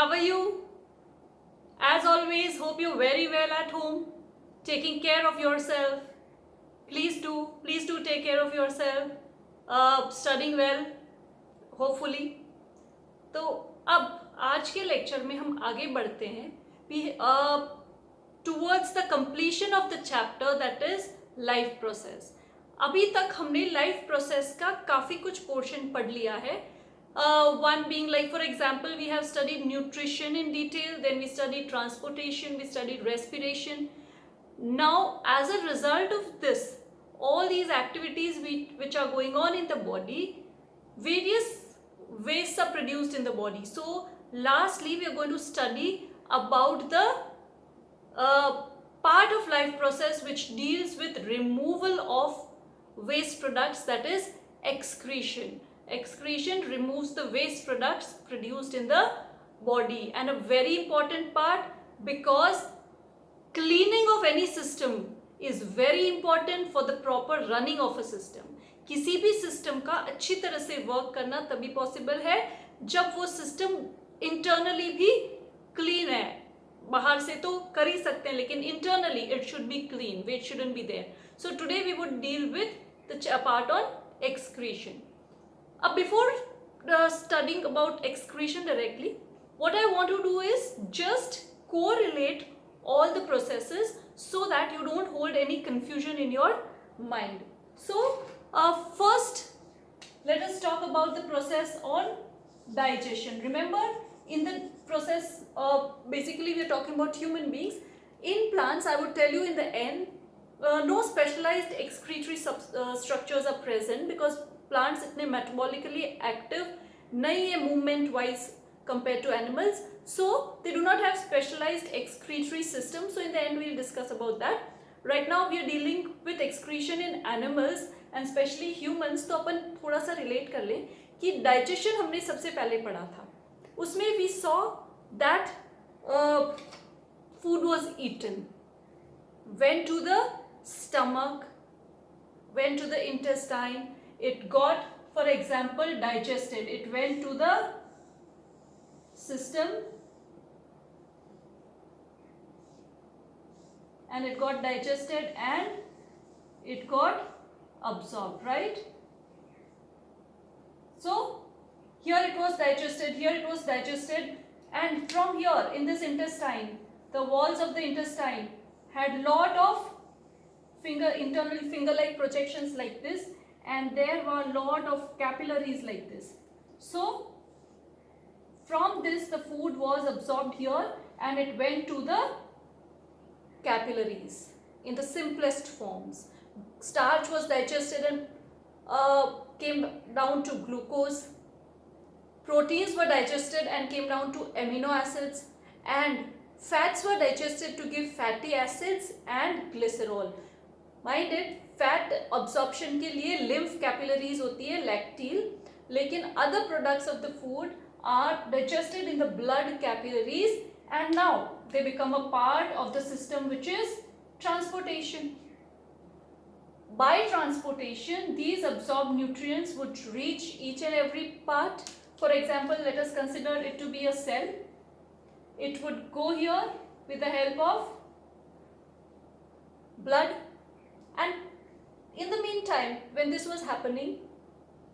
How are you? As always, hope you're very well at home, taking care of yourself. Please do take care of yourself. Studying well, hopefully. तो अब आज के lecture में हम आगे बढ़ते हैं towards the completion of the chapter that is life process. अभी तक हमने लाइफ प्रोसेस का काफ़ी कुछ पोर्शन पढ़ लिया है. One being, like for example, we have studied nutrition in detail, then we studied transportation, we studied respiration. Now, as a result of this, all these activities which are going on in the body, various wastes are produced in the body. So, lastly, we are going to study about the part of life process which deals with removal of waste products, that is excretion. Excretion removes the waste products produced in the body, and a very important part, because cleaning of any system is very important for the proper running of a system. किसी भी system का अच्छी तरह से work करना तभी possible है जब वो सिस्टम इंटरनली भी क्लीन है. बाहर से तो कर ही सकते हैं, लेकिन internally it should be clean, waste shouldn't be there. So today we would deal with the part on excretion. Before studying about excretion directly, what I want to do is just correlate all the processes so that you don't hold any confusion in your mind. So first let us talk about the process on digestion. Remember, in the process basically we are talking about human beings. In plants, I would tell you in the end no specialized excretory structures are present, because plants इतने metabolically active नहीं है movement wise compared to animals, so they do not have specialized excretory system. So in the end we will discuss about that. Right now we are dealing with excretion in animals and especially humans. तो अपन थोड़ा सा relate कर लें कि digestion हमने सबसे पहले पढ़ा था. उसमें we saw that food was eaten, went to the stomach, went to the intestine, it got, for example, digested, it went to the system and it got digested and it got absorbed, right? So here it was digested, here it was digested, and from here in this intestine, the walls of the intestine had lot of internal finger-like projections like this, and there were a lot of capillaries like this. So from this the food was absorbed here and it went to the capillaries in the simplest forms. Starch was digested and came down to glucose. Proteins were digested and came down to amino acids, and fats were digested to give fatty acids and glycerol. Mind it, fat absorption के लिए lymph capillaries होती है, lacteal, लेकिन other products of the food are digested in the blood capillaries and now they become a part of the system which is transportation. By transportation these absorbed nutrients would reach each and every part. For example, let us consider it to be a cell. It would go here with the help of blood, and in the meantime, when this was happening,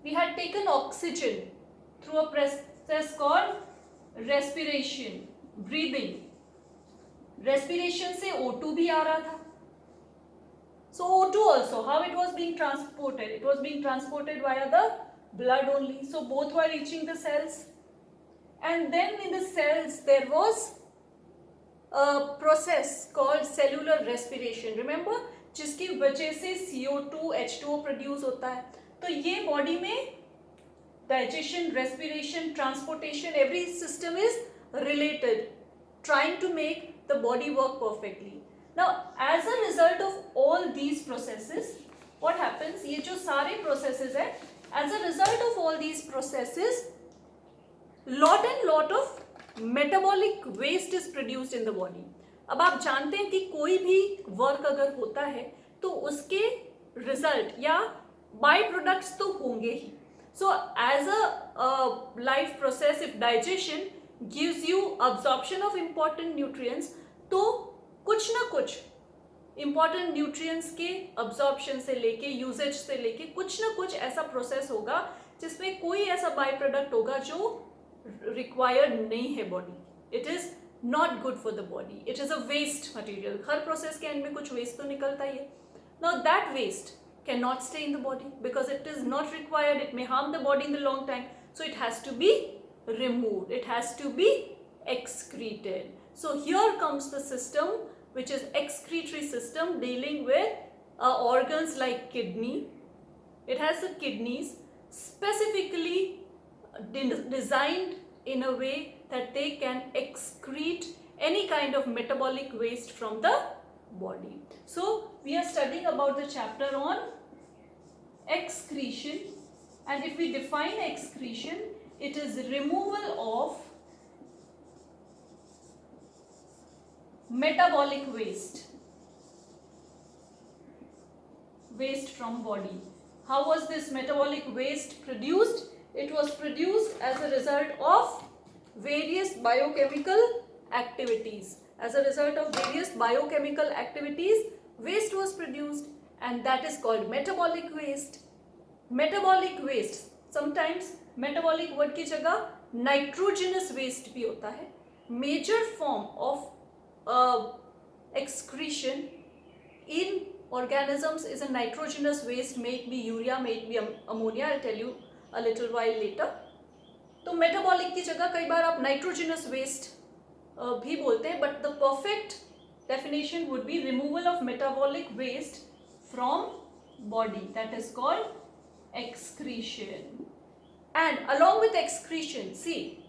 we had taken oxygen through a process called respiration, breathing. Respiration से O2 भी आ रहा था. So O2 also, how it was being transported? It was being transported via the blood only. So both were reaching the cells. And then in the cells there was a process called cellular respiration. Remember, जिसकी वजह से CO2, H2O produce होता है. तो ये body में digestion, respiration, transportation, every system is related, trying to make the body work perfectly. Now as a result of all these processes what happens, ये जो सारे प्रोसेसेस है, as a result of all these processes lot and lot of metabolic waste is produced in the body. अब आप जानते हैं कि कोई भी वर्क अगर होता है तो उसके रिजल्ट या बाय प्रोडक्ट्स तो होंगे ही. So as a life process, if digestion, gives you absorption of important nutrients, तो कुछ ना कुछ important nutrients के absorption से लेके usage से लेके कुछ ना कुछ ऐसा process होगा जिसमें कोई ऐसा बाई प्रोडक्ट होगा जो required नहीं है body. It is not good for the body. It is a waste material. Her process के end में कुछ waste तो निकलता ही है. Now that waste cannot stay in the body because it is not required. It may harm the body in the long time. So it has to be removed. It has to be excreted. So here comes the system which is excretory system dealing with organs like kidney. It has the kidneys specifically designed in a way that they can excrete any kind of metabolic waste from the body. So we are studying about the chapter on excretion, and if we define excretion, it is removal of metabolic waste from body. How was this metabolic waste produced? It was produced as a result of various biochemical activities. As a result of various biochemical activities, waste was produced, and that is called metabolic waste. Metabolic waste, sometimes metabolic word की जगह nitrogenous waste भी होता है. Major form of excretion in organisms is a nitrogenous waste, may it be urea, may it be ammonia. I'll tell you a little while later. तो metabolic की जगह कई बार आप nitrogenous waste भी बोलते हैं, but the perfect definition would be removal of metabolic waste from body. That is called excretion. And along with excretion, see,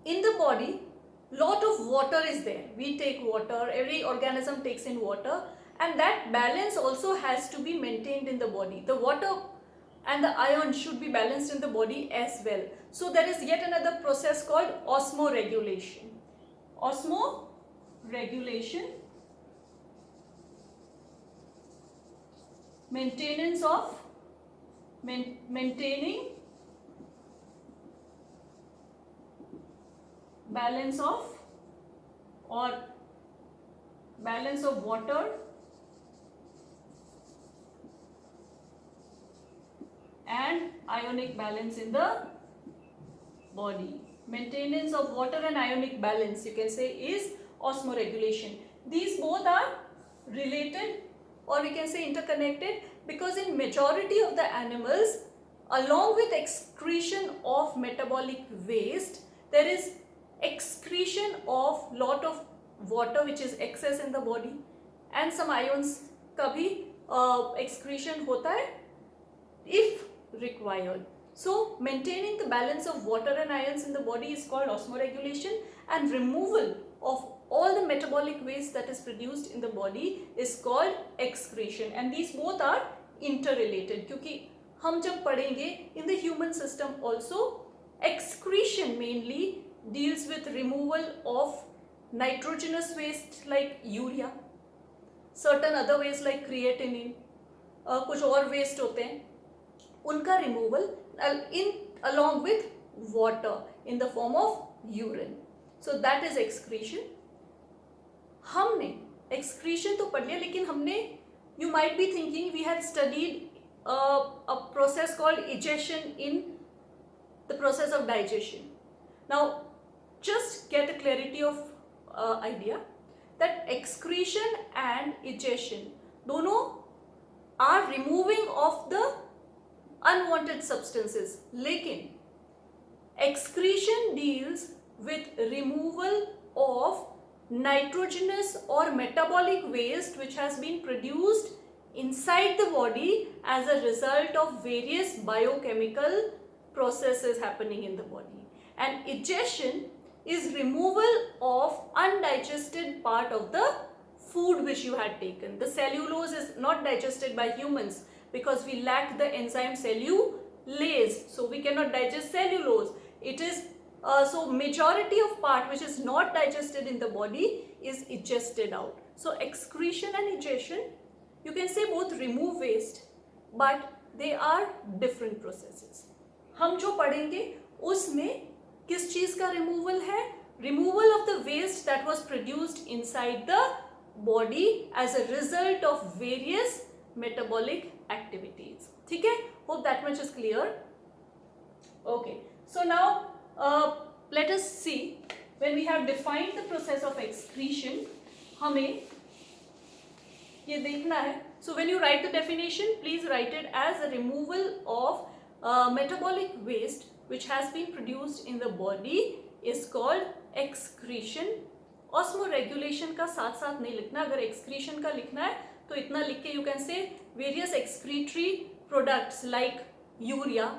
in the body, lot of water is there. We take water, every organism takes in water, and that balance also has to be maintained in the body. The water and the iron should be balanced in the body as well. So there is yet another process called osmoregulation. Osmoregulation, maintaining balance of water and ionic balance in the body. Maintenance of water and ionic balance, you can say, is osmoregulation. These both are related, or we can say interconnected, because in majority of the animals, along with excretion of metabolic waste, there is excretion of lot of water which is excess in the body, and some ions का भी excretion होता है if required. So maintaining the balance of water and ions in the body is called osmoregulation, and removal of all the metabolic waste that is produced in the body is called excretion. And these both are interrelated, क्योंकि हम जब पढ़ेंगे in the human system also, excretion mainly deals with removal of nitrogenous waste like urea, certain other waste like creatinine, कुछ और waste होते हैं, उनका removal along with water in the form of urine. So that is excretion. हमने excretion तो पढ़ लिया, लेकिन हमने, you might be thinking we have studied a process called egestion in the process of digestion. Now just get a clarity of idea that excretion and egestion दोनों are removing of the unwanted substances, लेकिन excretion deals with removal of nitrogenous or metabolic waste which has been produced inside the body as a result of various biochemical processes happening in the body. And egestion is removal of undigested part of the food which you had taken. The cellulose is not digested by humans because we lack the enzyme cellulase, so we cannot digest cellulose. It is so majority of part which is not digested in the body is egested out. So excretion and egestion, you can say both remove waste, but they are different processes. हम जो पढ़ेंगे उसमें किस चीज का removal है? Removal of the waste that was produced inside the body as a result of various metabolic activities. ठीक है, hope that much is clear. Okay, so now let us see when we have defined the process of excretion, हमें ये देखना है. So when you write the definition, please write it as a removal of metabolic waste which has been produced in the body is called excretion. Osmoregulation का साथ साथ नहीं लिखना. अगर excretion का लिखना है तो इतना लिख के you can say various excretory products like urea,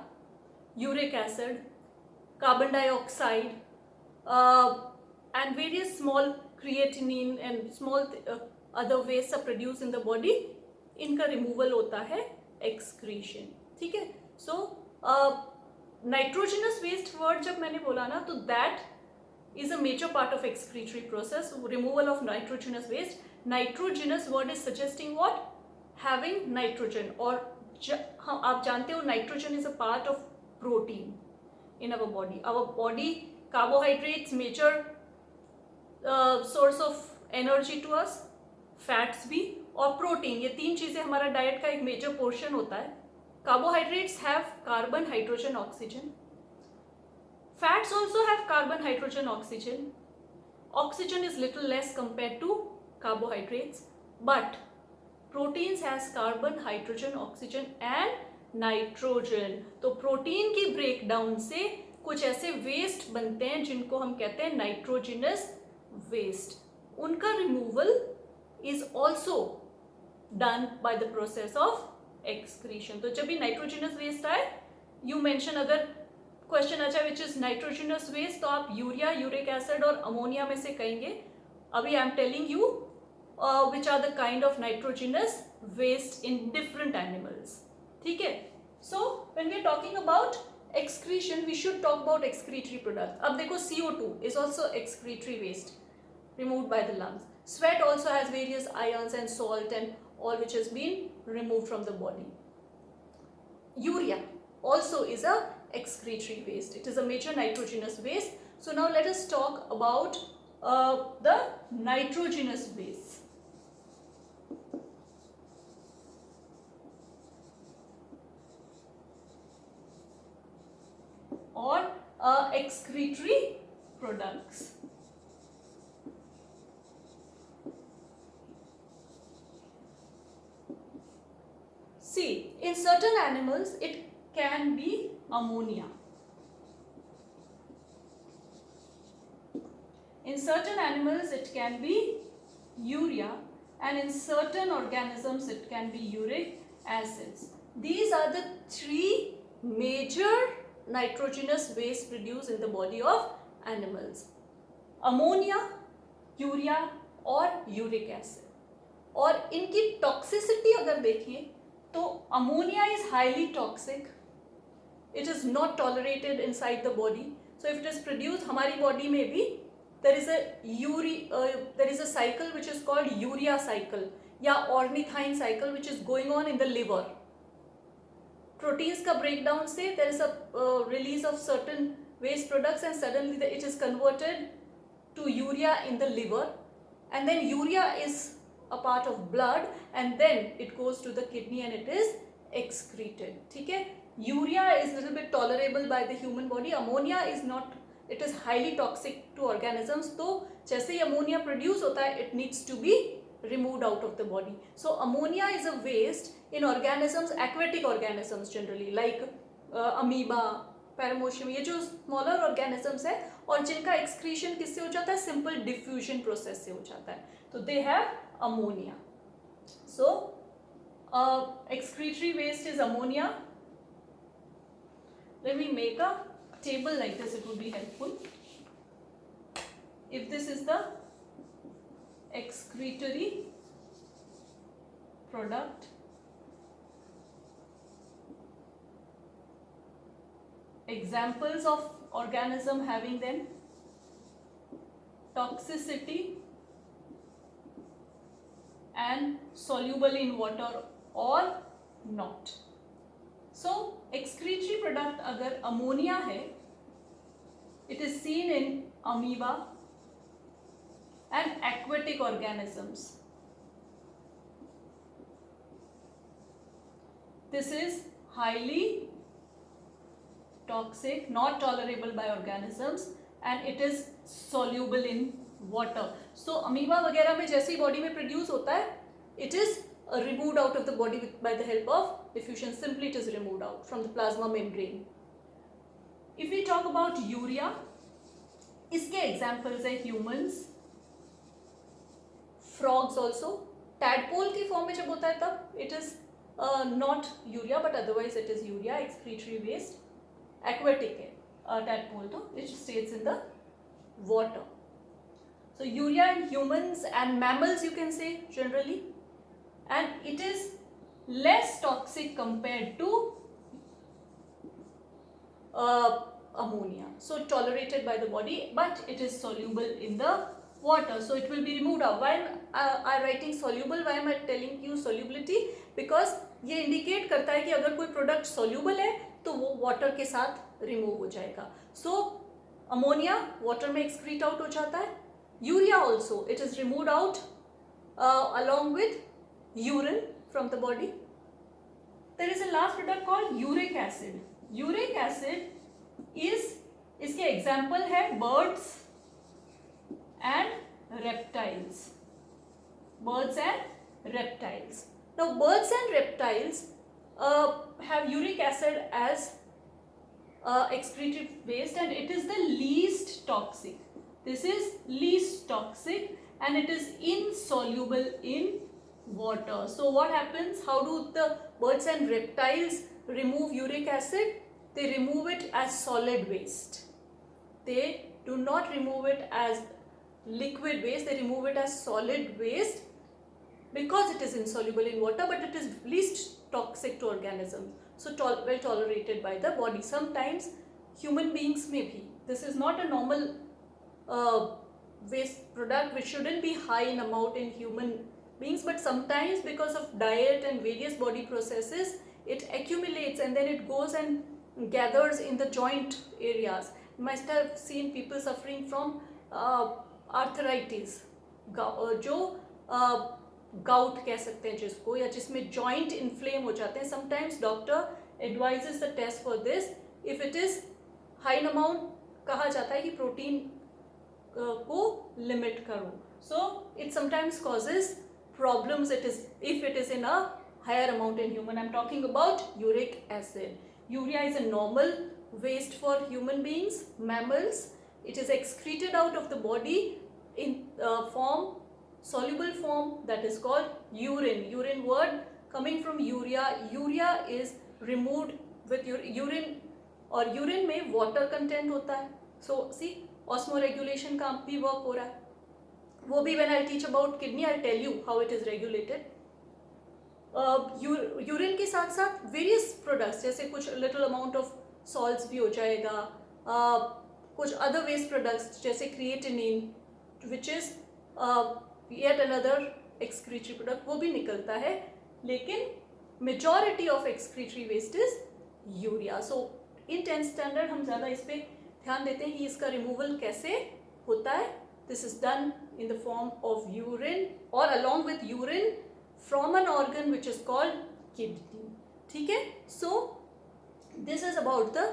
uric acid, carbon dioxide, and various small creatinine and small other wastes are produced in the body. इनका removal होता है excretion. ठीक है, so nitrogenous waste word जब मैंने बोला ना, तो that is a major part of excretory process. Removal of nitrogenous waste. Nitrogenous word is suggesting what? Having nitrogen. और आप जानते हो nitrogen is a part of protein in our body. Our body, carbohydrates major source of energy to us, fats भी और protein, ये तीन चीजें हमारा डाइट का एक मेजर पोर्शन होता है. Carbohydrates have carbon, hydrogen, oxygen. Fats also have carbon, hydrogen, oxygen. Oxygen is little less compared to carbohydrates, but proteins has carbon, hydrogen, oxygen and nitrogen. तो प्रोटीन की ब्रेकडाउन से कुछ ऐसे waste बनते हैं जिनको हम कहते हैं नाइट्रोजिनस वेस्ट. उनका removal is also done by the process of excretion. तो जब भी नाइट्रोजिनस वेस्ट आए, यू मेंशन, अगर क्वेश्चन आ जाए विच इज नाइट्रोजिनस वेस्ट, तो आप यूरिया, यूरिक एसिड और अमोनिया में से कहेंगे. अभी I am telling you which are the kind of nitrogenous waste in different animals. ठीक है, so when we are talking about excretion we should talk about excretory products. अब देखो CO2 is also excretory waste removed by the lungs. Sweat also has various ions and salt and all which has been removed from the body. Urea also is a excretory waste. It is a major nitrogenous waste. So now let us talk about the nitrogenous waste. Or excretory products. See, in certain animals it can be ammonia. In certain animals it can be urea, and in certain organisms it can be uric acids. These are the three major nitrogenous waste produced in the body of animals: ammonia, urea और uric acid. और इनकी toxicity अगर देखें तो ammonia is highly toxic. It is not tolerated inside the body. So if it is produce, हमारी body में भी there is a cycle which is called urea cycle या ornithine cycle which is going on in the liver. Proteins का breakdown से there is a release of certain waste products and suddenly it is converted to urea in the liver, and then urea is a part of blood and then it goes to the kidney and it is excreted. ठीक है, urea is little bit tolerable by the human body. Ammonia is not, it is highly toxic to organisms. तो जैसे ही ammonia produce होता है it needs to be removed out of the body. So ammonia is a waste in organisms, aquatic organisms generally, like amoeba, पैरामोशियम, ये जो smaller organisms है और जिनका एक्सक्रीशन किससे हो जाता है, सिंपल डिफ्यूजन प्रोसेस से हो जाता है, तो they have ammonia. So excretory waste is ammonia. Let me make a table like this, it would be helpful. If this is the excretory product, examples of organism having them: toxicity and soluble in water or not. So excretory product अगर ammonia है, It is seen in amoeba and aquatic organisms. This is highly toxic, not tolerable by organisms, and it is soluble in water. So amoeba वगैरह में जैसे ही body में produce होता है, it is removed out of the body by the help of diffusion. Simply it is removed out from the plasma membrane. If we talk about urea, इसके examples है humans, frogs also. Tadpole की form में जब होता है तब it is not urea, but otherwise it is urea, excretory waste. Aquatic है tadpole तो it stays in the water. So urea in humans and mammals you can say generally, and it is less toxic compared to ammonia. So tolerated by the body, but it is soluble in the water, so it will be removed out. Why I writing soluble? Why am I telling you solubility? Because ये indicate करता है कि अगर कोई product soluble है तो वो water के साथ remove हो जाएगा. So ammonia water में excrete out हो जाता है. Urea also it is removed out along with urine from the body. There is a last product called uric acid. Uric acid is इसके example है birds and reptiles. Birds and reptiles. Now birds and reptiles have uric acid as excretive waste, and it is the least toxic. This is least toxic and it is insoluble in water. So what happens? How do the birds and reptiles remove uric acid? They remove it as solid waste. They do not remove it as liquid waste, they remove it as solid waste because it is insoluble in water, but it is least toxic to organisms, so well tolerated by the body. Sometimes human beings may be. This is not a normal waste product which shouldn't be high in amount in human beings, but sometimes because of diet and various body processes it accumulates and then it goes and gathers in the joint areas. You must have seen people suffering from arthritis, जो gout कह सकते हैं जिसको, या जिसमें joint inflame हो जाते हैं. Sometimes doctor advises the test for this. If it is high in amount कहा जाता है कि प्रोटीन को लिमिट करो. So it sometimes causes problems it is if it is in a higher amount in human. I am talking about uric acid. Urea is a normal waste for human beings, mammals. It is excreted out of the body in form, soluble form, that is called urine. Urine word coming from urea. Urea is removed with urine, और urine में water content होता है. So see, osmoregulation का भी work हो रहा है. वो भी when I'll teach about kidney I'll tell you how it is regulated. Urine के साथ साथ वेरियस प्रोडक्ट्स जैसे कुछ लिटिल अमाउंट ऑफ सॉल्ट्स भी हो जाएगा, कुछ अदर वेस्ट प्रोडक्ट्स जैसे creatinine which is yet another excretory product, वो भी निकलता है. लेकिन majority of excretory waste is urea. So in 10th standard हम ज़्यादा इस पर ध्यान देते हैं कि इसका रिमूवल कैसे होता है. This is done in the form of urine और along with urine from an organ which is called kidney. ठीक है. So this is about the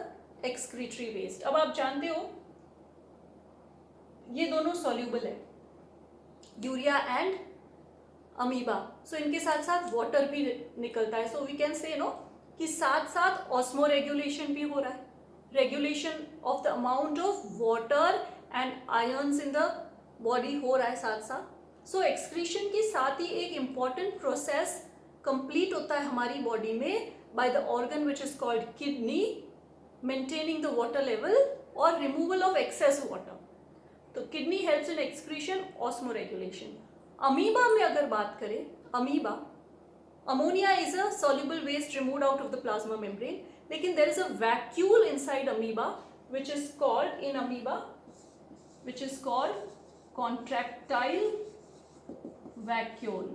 excretory waste. अब आप जानते हो ये दोनों soluble है, यूरिया एंड अमीबा. सो इनके साथ साथ वाटर भी निकलता है. So we can say no कि साथ साथ ऑस्मो रेगुलेशन भी हो रहा है, regulation of the amount of water and ions in the body हो रहा है साथ साथ. सो एक्सक्रीशन के साथ ही एक इम्पॉर्टेंट प्रोसेस कंप्लीट होता है हमारी बॉडी में by the organ which is called kidney, maintaining the water level और रिमूवल ऑफ एक्सेस वाटर. तो kidney helps in excretion, osmo regulation. Amoeba में अगर बात करें, amoeba, ammonia is a soluble waste removed out of the plasma membrane, लेकिन there is a vacuole inside amoeba which is called in amoeba which is called contractile vacuole.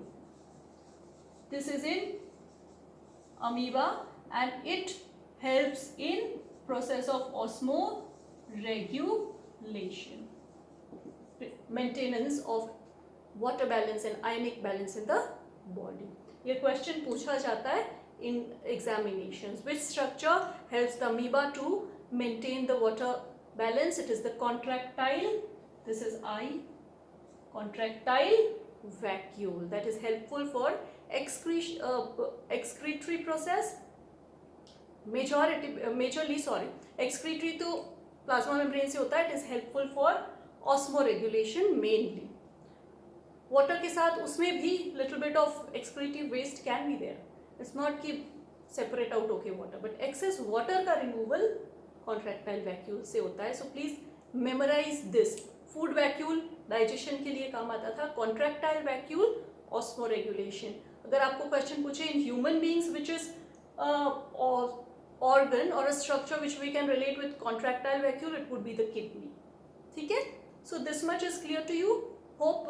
This is in amoeba and it helps in process of regulation, maintenance of water balance and ionic balance in the body. ये question पूछा जाता है in examinations. Which structure helps the amoeba to maintain the water balance? It is the contractile, this is I, contractile vacuole, that is helpful for excretory process. Majorly excretory तो plasma membrane से होता है. It is helpful for osmoregulation mainly. Water के साथ उसमें भी little bit of excretive waste can be there. It's not कि separate out okay water, but excess water का removal contractile vacuole से होता है. So please memorize this. Food vacuole digestion के लिए काम आता था. Contractile vacuole osmoregulation. अगर आपको question पूछे in human beings which is organ or a structure which we can relate with contractile vacuole, it would be the kidney. ठीक है? So this much is clear to you. Hope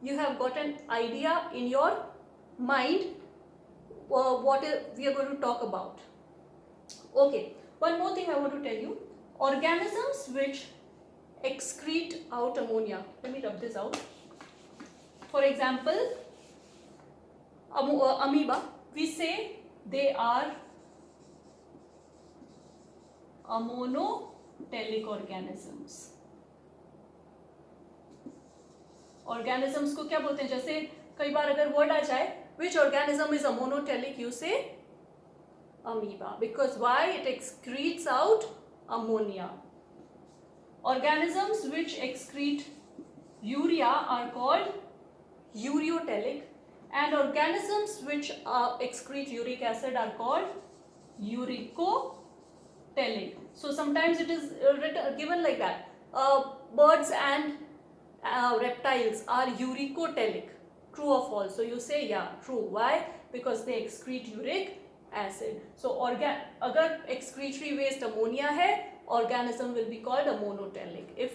you have got an idea in your mind what we are going to talk about. Okay, one more thing I want to tell you. Organisms which excrete out ammonia. Let me rub this out. For example, amoeba, we say they are ammonotelic organisms. Organisms को क्या बोलते हैं? जैसे कई बार अगर word आ जाए which organism is ammonotelic, you say amoeba, because why? It excretes out ammonia. Organisms which excrete urea are called ureotelic, and organisms which excrete uric acid are called uricotelic. So sometimes it is given like that. Birds and reptiles are uricotelic. True or false? So you say yeah, true. Why? Because they excrete uric acid. So अगर excretory waste ammonia है, organism will be called ammonotelic. If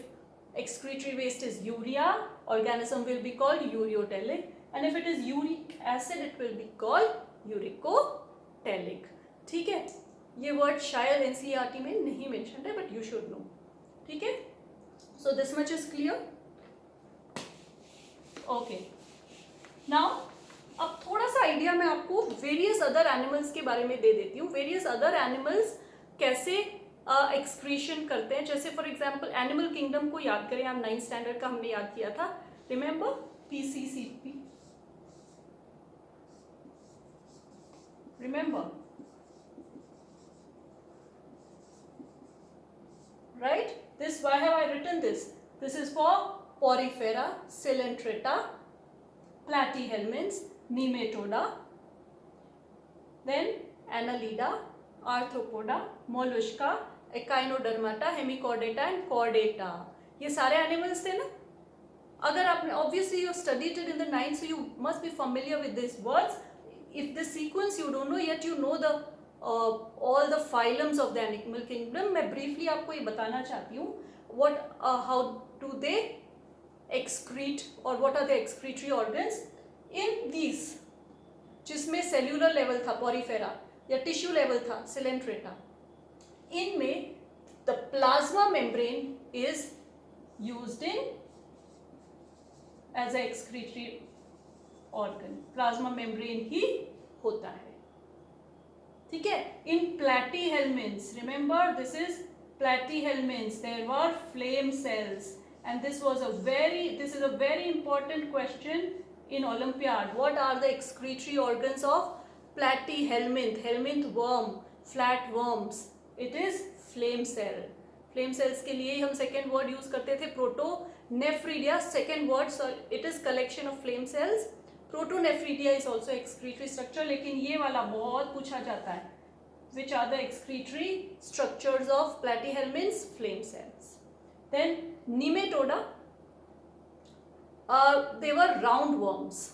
excretory waste is urea, organism will be called ureotelic, and if it is uric acid, it will be called uricotelic. ठीक है? ये word शायद NCERT में नहीं mentioned है, but you should know. ठीक है? So this much is clear. Okay. Now, अब थोड़ा सा आइडिया मैं आपको वेरियस अदर एनिमल्स के बारे में दे देती हूँ. वेरियस अदर एनिमल्स कैसे एक्सक्रीशन करते हैं. जैसे फॉर एग्जांपल एनिमल किंगडम को याद करें. हम 9th स्टैंडर्ड का हमने याद किया था. Remember PCCP. Remember, right? This, why have I written this? This is for Porifera, Coelenterata, Platyhelminths, Nematoda, then Annelida, Arthropoda, Mollusca, Echinodermata, Hemichordata and Chordata. ये सारे animals थे ना. अगर आपने obviously you studied it in the 9th, so you must be familiar with these words. If the sequence you don't know yet, you know the all the phylums of the animal kingdom. मैं briefly आपको ये बताना चाहती हूँ. What how do they excrete or what are the excretory organs in these, जिसमें cellular level था Porifera या tissue level था Coelenterata. इनमें the plasma membrane is used in as a excretory organ. Plasma membrane ही होता है. ठीक है? In platyhelminths, remember this is platyhelminths, there were flame cells, and this is a very important question in Olympiad. What are the excretory organs of platyhelminth, helminth worm, flatworms? It is flame cell. Flame cells के लिए हम second word use करते थे protonephridia. Second word, so it is collection of flame cells. Protonephridia is also excretory structure, लेकिन ये वाला बहुत पूछा जाता है. Which are the excretory structures of platyhelminths? Flame cells. Then Nematoda, they were round worms,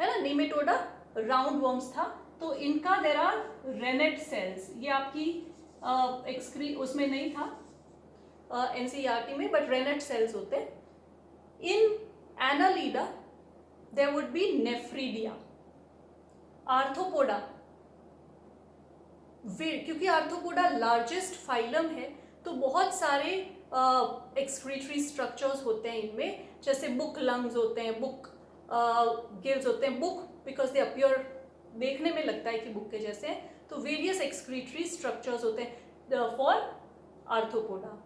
है ना. Nematoda round worms था. तो इनका there are rennet cells. ये आपकी उसमें नहीं था NCERT में, but rennet cells होते. In Annelida there would be nephridia. Arthropoda, क्योंकि आर्थ्रोपोडा लार्जेस्ट फाइलम है, तो बहुत सारे एक्सक्रीटरी स्ट्रक्चर्स होते हैं इनमें, जैसे बुक लंग्स होते हैं, बुक गिल्स होते हैं, बुक बिकॉज दे अपीयर, देखने में लगता है कि बुक के जैसे हैं, तो वेरियस एक्सक्रीटरी स्ट्रक्चर्स होते हैं for Arthropoda.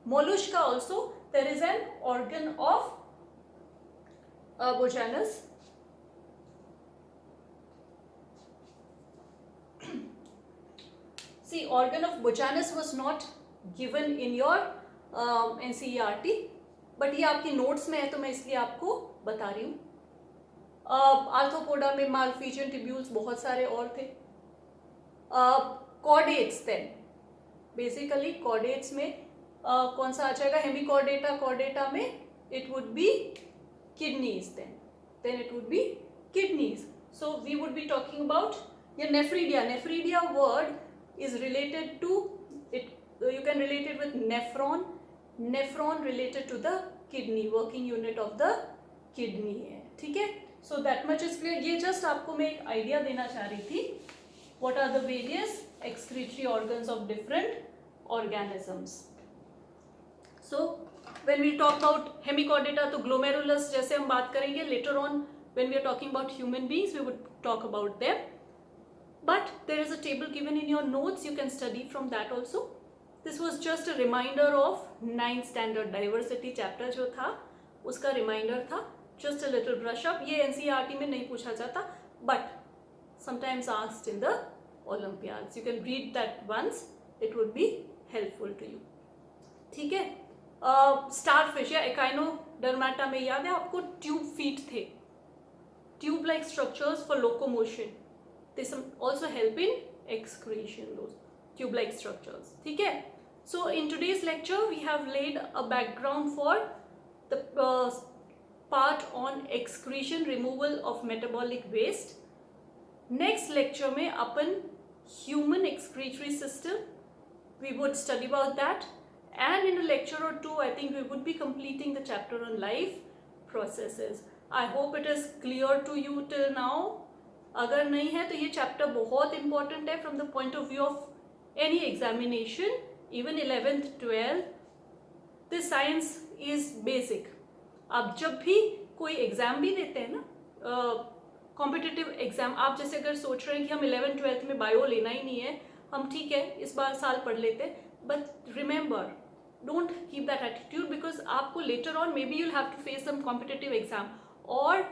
Mollusca also there is an organ of Bojanus. See, organ of Bojanus was not given in your NCERT, but ये आपकी नोट्स में है तो मैं इसलिए आपको बता रही हूँ. आर्थ्रोपोडा में मालफिजियन टिब्यूल्स बहुत सारे और थे. कॉर्डेट्स देन, बेसिकली कॉर्डेट्स में कौन सा आ जाएगा? हेमिकॉर्डेटा. कॉर्डेटा में it would be kidneys, then it would be kidneys. So we would be talking about your nephridia. Nephridia word is related to it, you can relate it with nephron. Nephron related to the kidney, working unit of the kidney है, ठीक है. So that much is clear. ये just आपको मैं एक idea देना चाह रही थी. What are the various excretory organs of different organisms? So when we talk about hemichordata, तो glomerulus जैसे हम बात करेंगे later on when we are talking about human beings, we would talk about them. But there is a table given in your notes, you can study from that also. This was just a reminder of 9th standard diversity chapter जो था उसका reminder था, just a little brush up. ये NCERT में नहीं पूछा जाता, but sometimes asked in the Olympiads. You can read that once, it would be helpful to you. ठीक है. स्टारफिश या एकाइनोडर्माटा में याद है आपको ट्यूब फीट थे, tube like structures for locomotion. This also help in excretion, those tube like structures, ठीक है. So in today's lecture we have laid a background for the part on excretion, removal of metabolic waste. Next lecture में अपन human excretory system, we would study about that. And in a lecture or two, I think we would be completing the chapter on life processes. I hope it is clear to you till now. अगर नहीं है तो ये chapter बहुत important है from the point of view of any examination, even 11th, 12th. This science is basic. आप जब भी कोई एग्जाम भी देते हैं ना, कॉम्पिटिटिव एग्जाम, आप जैसे अगर सोच रहे हैं कि हम 11th, 12th में बायो लेना ही नहीं है, हम ठीक है इस बार साल पढ़ लेते हैं, but remember, don't keep that attitude because आपको later on maybe you'll have to face some competitive exam. और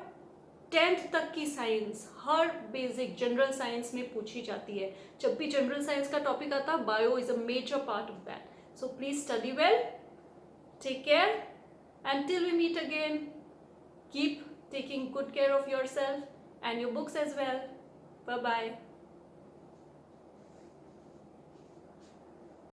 10th तक की साइंस हर बेसिक जनरल साइंस में पूछी जाती है. जब भी जनरल साइंस का टॉपिक आता है, bio is a major part of that. So please study well, take care, and till we meet again, keep taking good care of yourself and your books as well. Bye bye.